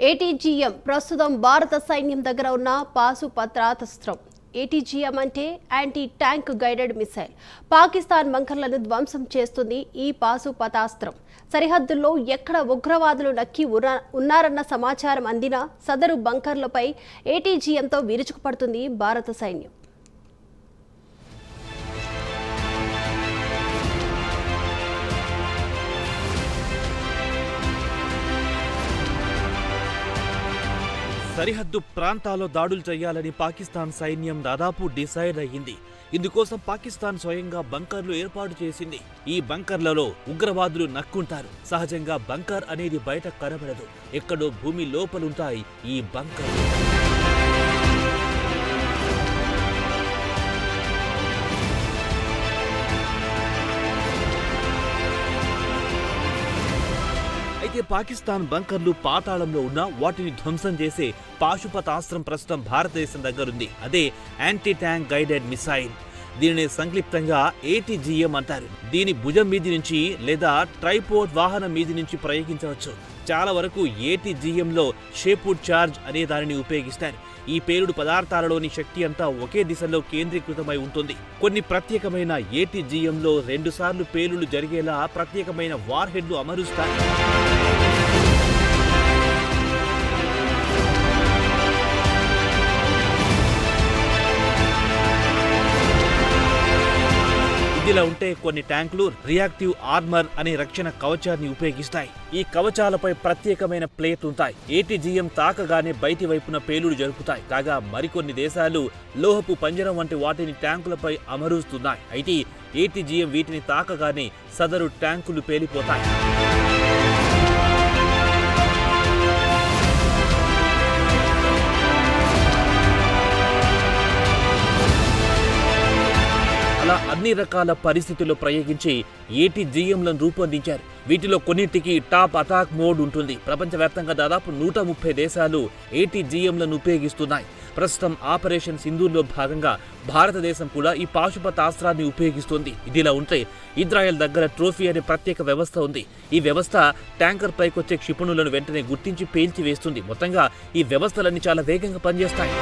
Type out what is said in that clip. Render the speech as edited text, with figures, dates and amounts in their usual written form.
ATGM ప్రస్తుతం భారత సైన్యం దగ్గర ఉన్న పాశుపతాస్త్రం. ఏటీజీఎం అంటే anti tank guided missile. Pakistan బంకర్లను ధ్వంసం చేస్తుంది ఈ పాశుపతాస్త్రం. సరిహద్దుల్లో ఎక్కడ ఉగ్రవాదులు నక్కి ఉన్నారన్న సమాచారం అందినా సదరు బంకర్లపై ఏటీజీఎంతో విరుచుకుపడుతుంది భారత సైన్యం. సరిహద్దు ప్రాంతాల్లో దాడులు చేయాలని పాకిస్తాన్ సైన్యం దాదాపు డిసైడ్ అయ్యింది. ఇందుకోసం పాకిస్తాన్ స్వయంగా బంకర్లు ఏర్పాటు చేసింది. ఈ బంకర్లలో ఉగ్రవాదులు నక్కుంటారు. సహజంగా బంకర్ అనేది బయట కనబడదు, ఎక్కడో భూమి లోపలుంటాయి ఈ బంకర్లు. అయితే పాకిస్తాన్ బంకర్లు పాతాళంలో ఉన్న వాటిని ధ్వంసం చేసే పాశుపతాస్త్రం ప్రస్తుతం భారతదేశం దగ్గరుంది. అదే యాంటీ ట్యాంక్ గైడెడ్ మిసైల్. దీనిని సంక్షిప్తంగా ఏటీజీఎం అంటారు. దీని భుజం మీది నుంచి లేదా ట్రైపోడ్ వాహనం మీది నుంచి ప్రయోగించవచ్చు. చాలా వరకు ఏటీజీఎంలో షేపుడ్ చార్జ్ అనే దానిని ఉపయోగిస్తారు. ఈ పేలుడు పదార్థాలలోని శక్తి అంతా ఒకే దిశలో కేంద్రీకృతమై ఉంటుంది. కొన్ని ప్రత్యేకమైన ఏటీజీఎంలో 2 సార్లు పేలుళ్లు జరిగేలా ప్రత్యేకమైన వార్ హెడ్లు అమరుస్తారు. ఇదిలా ఉంటే కొన్ని ట్యాంకులు రియాక్టివ్ ఆర్మర్ అనే రక్షణ కవచాన్ని ఉపయోగిస్తాయి. ఈ కవచాలపై ప్రత్యేకమైన ప్లేట్ ఉంటాయి. ఏటీజీఎం తాకగానే బయటి వైపున పేలుడు జరుపుతాయి. కాగా మరికొన్ని దేశాలు లోహపు పంజరం వంటి వాటిని ట్యాంకులపై అమరుస్తున్నాయి. అయితే ఏటీజీఎం వీటిని తాకగానే సదరు ట్యాంకులు పేలిపోతాయి. అలా అన్ని రకాల పరిస్థితుల్లో ప్రయోగించి ఏటీజీఎంలను రూపొందించారు. వీటిలో కొన్నింటికి టాప్ అటాక్ మోడ్ ఉంటుంది. ప్రపంచవ్యాప్తంగా దాదాపు 130 దేశాలు ఏటీజీఎంలను ఉపయోగిస్తున్నాయి. ప్రస్తుతం ఆపరేషన్ సింధూర్లో భాగంగా భారతదేశం కూడా ఈ పాశుపతాస్త్రాన్ని ఉపయోగిస్తుంది. ఇదిలా ఉంటే ఇజ్రాయెల్ దగ్గర ట్రోఫీ అనే ప్రత్యేక వ్యవస్థ ఉంది. ఈ వ్యవస్థ ట్యాంకర్ పైకొచ్చే క్షిపణులను వెంటనే గుర్తించి పేల్చివేస్తుంది. మొత్తంగా ఈ వ్యవస్థలన్నీ చాలా వేగంగా పనిచేస్తాయి.